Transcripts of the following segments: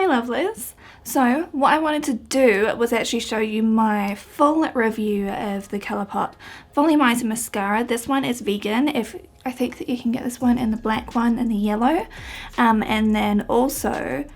Hey lovelies! So what I wanted to do was actually show you my full review of the Colourpop Volumizing Mascara. This one is vegan. I think that you can get this one in the black one and the yellow. And then also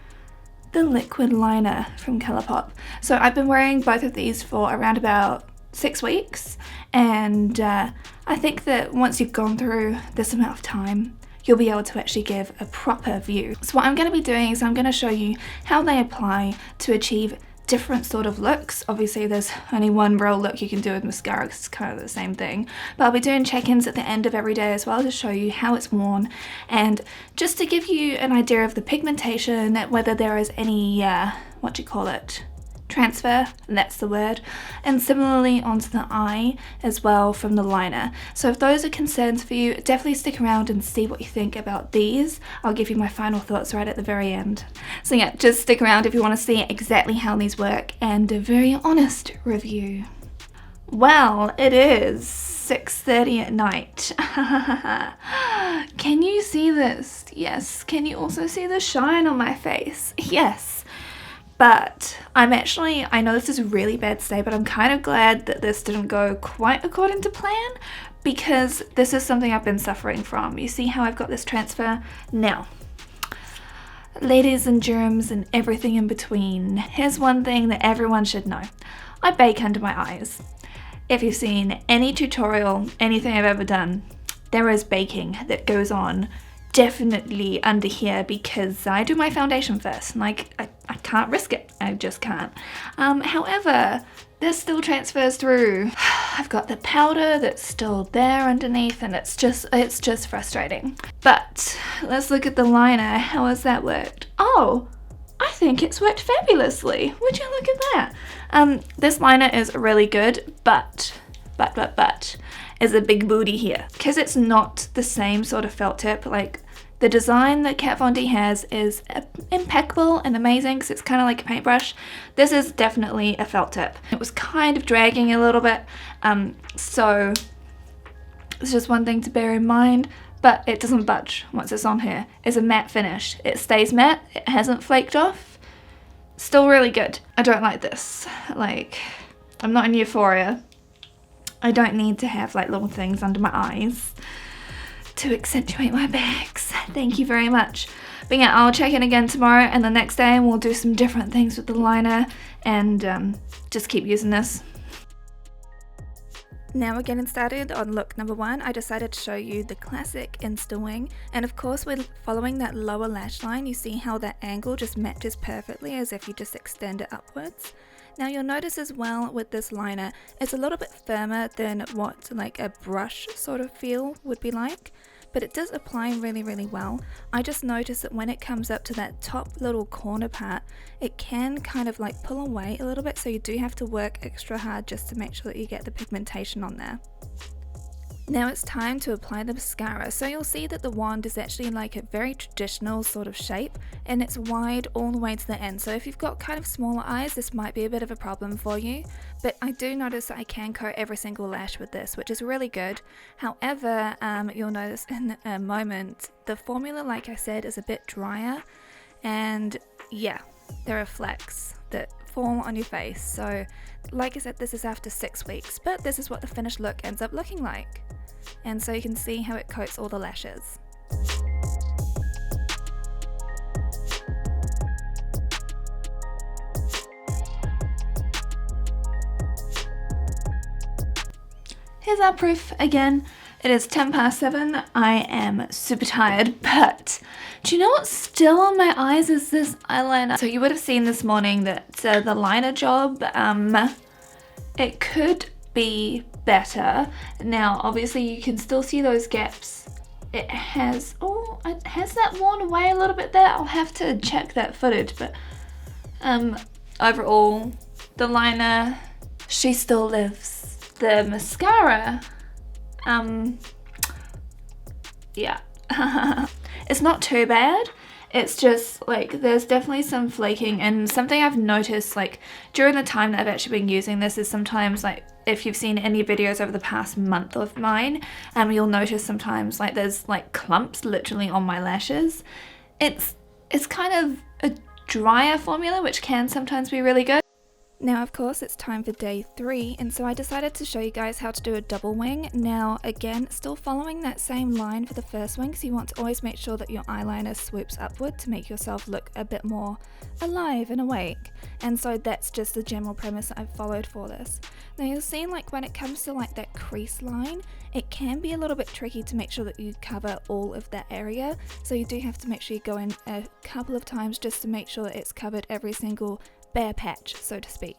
the liquid liner from Colourpop. So I've been wearing both of these for around about 6 weeks, and I think that once you've gone through this amount of time, you'll be able to actually give a proper view. So what I'm going to be doing is I'm going to show you how they apply to achieve different sort of looks. Obviously there's only one real look you can do with mascara because it's kind of the same thing, but I'll be doing check-ins at the end of every day as well to show you how it's worn and just to give you an idea of the pigmentation, whether there is any transfer, that's the word, and similarly onto the eye as well from the liner. So if those are concerns for you, definitely stick around and see what you think about these. I'll give you my final thoughts right at the very end. So yeah, just stick around if you want to see exactly how these work and a very honest review. Well, it is 6:30 at night. Can you see this? Yes. Can you also see the shine on my face? Yes. But I know this is a really bad to say, but I'm kind of glad that this didn't go quite according to plan, because this is something I've been suffering from. You see how I've got this transfer? Now, ladies and germs and everything in between, here's one thing that everyone should know. I bake under my eyes. If you've seen any tutorial, anything I've ever done, there is baking that goes on definitely under here because I do my foundation first. Like, I can't risk it. I just can't. However, this still transfers through. I've got the powder that's still there underneath, and it's just frustrating. But let's look at the liner. How has that worked? Oh, I think it's worked fabulously. Would you look at that? This liner is really good, but is a big booty here because it's not the same sort of felt tip. Like, the design that Kat Von D has is impeccable and amazing because it's kind of like a paintbrush. This is definitely a felt tip. It was kind of dragging a little bit, so it's just one thing to bear in mind, but it doesn't budge once it's on here. It's a matte finish. It stays matte, it hasn't flaked off. Still really good. I don't like this. Like, I'm not in euphoria. I don't need to have like little things under my eyes to accentuate my bags. Thank you very much. But yeah, I'll check in again tomorrow and the next day, and we'll do some different things with the liner and just keep using this. Now we're getting started on look number 1. I decided to show you the classic Insta wing, and of course we're following that lower lash line. You see how that angle just matches perfectly as if you just extend it upwards. Now you'll notice as well with this liner, it's a little bit firmer than what like a brush sort of feel would be like, but it does apply really, really well. I just noticed that when it comes up to that top little corner part, it can kind of like pull away a little bit, so you do have to work extra hard just to make sure that you get the pigmentation on there. Now it's time to apply the mascara. So you'll see that the wand is actually like a very traditional sort of shape, and it's wide all the way to the end. So if you've got kind of smaller eyes, this might be a bit of a problem for you, but I do notice that I can coat every single lash with this, which is really good. However, you'll notice in a moment, the formula, like I said, is a bit drier, and yeah, there are flecks that fall on your face. So like I said, this is after 6 weeks, but this is what the finished look ends up looking like. And so you can see how it coats all the lashes. Here's our proof again. It is 7:10. I am super tired, but do you know what's still on my eyes is this eyeliner. So you would have seen this morning that the liner job, it could be better. Now obviously you can still see those gaps. It has that worn away a little bit there. I'll have to check that footage, but overall the liner, she still lives. The mascara, yeah. It's not too bad. It's just like there's definitely some flaking, and something I've noticed like during the time that I've actually been using this is sometimes, like, if you've seen any videos over the past month of mine, you'll notice sometimes like there's like clumps literally on my lashes. It's kind of a drier formula, which can sometimes be really good. Now, of course, it's time for day 3, and so I decided to show you guys how to do a double wing. Now, again, still following that same line for the first wing, so you want to always make sure that your eyeliner swoops upward to make yourself look a bit more alive and awake. And so that's just the general premise that I've followed for this. Now, you'll see like when it comes to like that crease line, it can be a little bit tricky to make sure that you cover all of that area. So you do have to make sure you go in a couple of times just to make sure that it's covered every single bare patch, so to speak.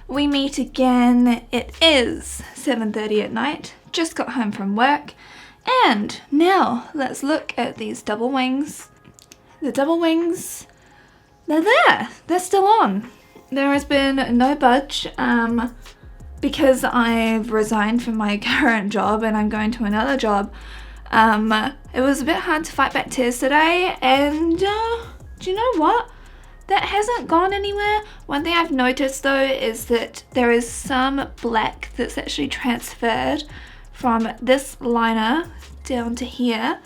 We meet again. It is 7:30 at night, just got home from work, and now let's look at these double wings. The double wings, they're there, they're still on. There has been no budge because I've resigned from my current job and I'm going to another job. It was a bit hard to fight back tears today, and do you know what? That hasn't gone anywhere. One thing I've noticed though is that there is some black that's actually transferred from this liner down to here.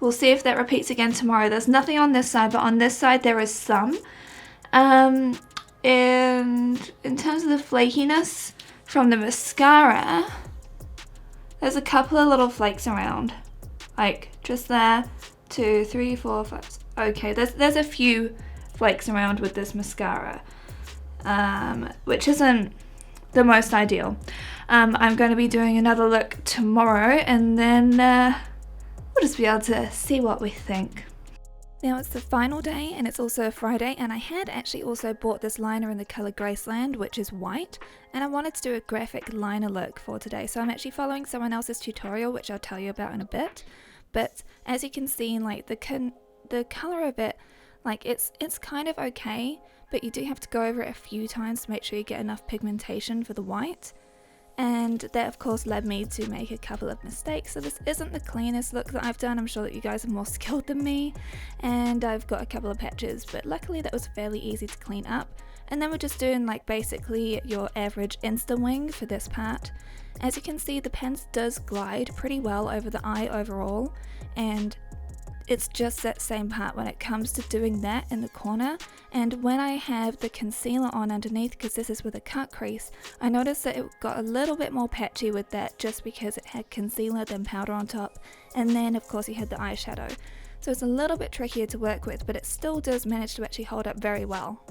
We'll see if that repeats again tomorrow. There's nothing on this side, but on this side there is some. And in terms of the flakiness from the mascara, there's a couple of little flakes around. Like just there, 2, 3, 4, 5. Okay, there's a few flakes around with this mascara, which isn't the most ideal. I'm going to be doing another look tomorrow, and then we'll just be able to see what we think. Now it's the final day, and it's also a Friday, and I had actually also bought this liner in the colour Graceland, which is white, and I wanted to do a graphic liner look for today, so I'm actually following someone else's tutorial, which I'll tell you about in a bit. But as you can see, like the colour of it, like it's kind of okay, but you do have to go over it a few times to make sure you get enough pigmentation for the white. And that of course led me to make a couple of mistakes. So this isn't the cleanest look that I've done. I'm sure that you guys are more skilled than me, and I've got a couple of patches, but luckily that was fairly easy to clean up. And then we're just doing like basically your average insta wing for this part. As you can see, the pen does glide pretty well over the eye overall, and it's just that same part when it comes to doing that in the corner. And when I have the concealer on underneath, because this is with a cut crease, I noticed that it got a little bit more patchy with that just because it had concealer then powder on top, and then of course you had the eyeshadow. So it's a little bit trickier to work with, but it still does manage to actually hold up very well.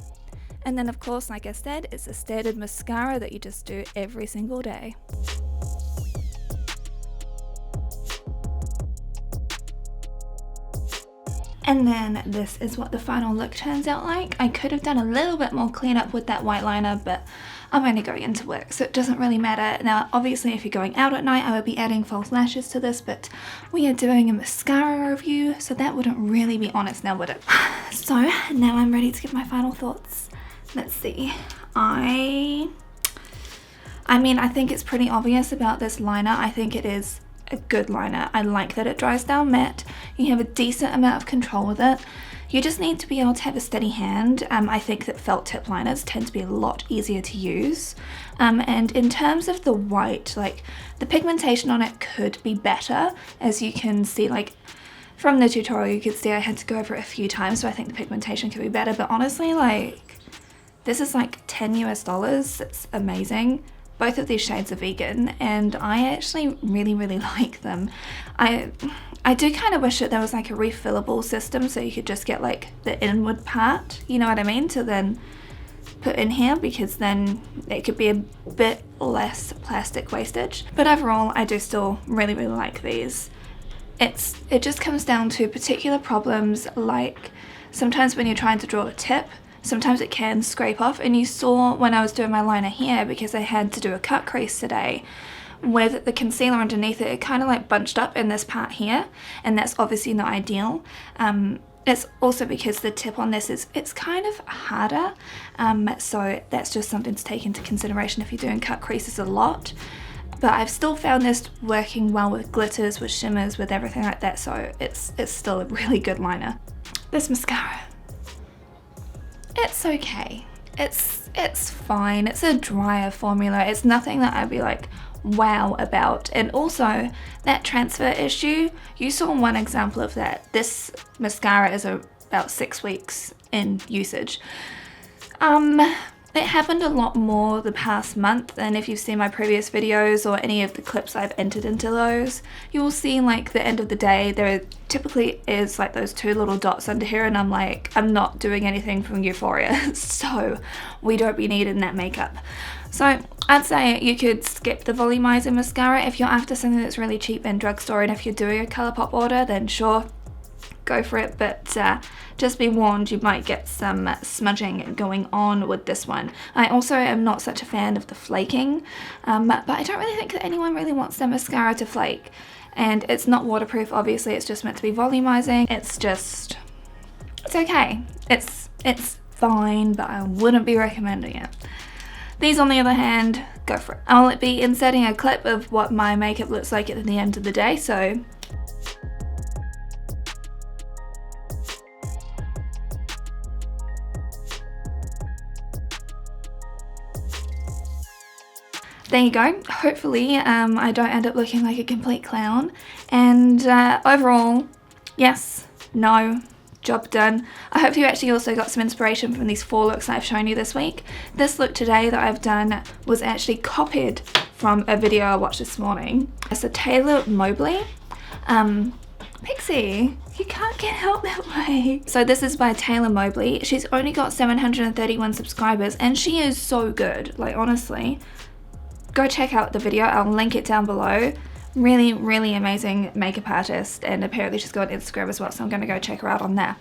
And then of course, like I said, it's a standard mascara that you just do every single day. And then this is what the final look turns out like. I could have done a little bit more cleanup with that white liner, but I'm only going into work, so it doesn't really matter. Now, obviously, if you're going out at night, I would be adding false lashes to this, but we are doing a mascara review, so that wouldn't really be honest now, would it? So, now I'm ready to give my final thoughts. Let's see. I mean, I think it's pretty obvious about this liner. I think it is a good liner. I like that it dries down matte. You have a decent amount of control with it. You just need to be able to have a steady hand. I think that felt tip liners tend to be a lot easier to use. And in terms of the white, like the pigmentation on it could be better. As you can see, like from the tutorial, you could see I had to go over it a few times, so I think the pigmentation could be better. But honestly, like this is like $10 US. It's amazing. Both of these shades are vegan, and I actually really like them. I do kind of wish that there was like a refillable system so you could just get like the inward part, you know what I mean, to then put in here, because then it could be a bit less plastic wastage. But overall, I do still really like these. It just comes down to particular problems, like sometimes when you're trying to draw a tip, sometimes it can scrape off, and you saw when I was doing my liner here, because I had to do a cut crease today, with the concealer underneath it, it kind of like bunched up in this part here, and that's obviously not ideal. It's also because the tip on this it's kind of harder, so that's just something to take into consideration if you're doing cut creases a lot. But I've still found this working well with glitters, with shimmers, with everything like that, so it's still a really good liner. This mascara, it's okay. It's fine. It's a drier formula. It's nothing that I'd be like wow about. And also that transfer issue, you saw one example of that. This mascara is about 6 weeks in usage. It happened a lot more the past month, and if you've seen my previous videos or any of the clips I've entered into those, you will see like the end of the day there typically is like those 2 little dots under here, and I'm like, I'm not doing anything from Euphoria, so we don't be needing that makeup. So I'd say you could skip the Volumizing Mascara if you're after something that's really cheap in drugstore, and if you're doing a Colourpop order, then sure, go for it, but just be warned, you might get some smudging going on with this one. I also am not such a fan of the flaking, but I don't really think that anyone really wants their mascara to flake, and it's not waterproof, obviously. It's just meant to be volumizing. It's okay. It's fine, but I wouldn't be recommending it. These, on the other hand, go for it. I'll be inserting a clip of what my makeup looks like at the end of the day, so there you go. Hopefully I don't end up looking like a complete clown. And overall, yes, no, job done. I hope you actually also got some inspiration from these 4 looks that I've shown you this week. This look today that I've done was actually copied from a video I watched this morning. It's a Taylor Mobley. Pixie, you can't get help that way. So this is by Taylor Mobley. She's only got 731 subscribers, and she is so good, like honestly. Go check out the video, I'll link it down below. Really, really amazing makeup artist, and apparently she's got Instagram as well, so I'm gonna go check her out on there.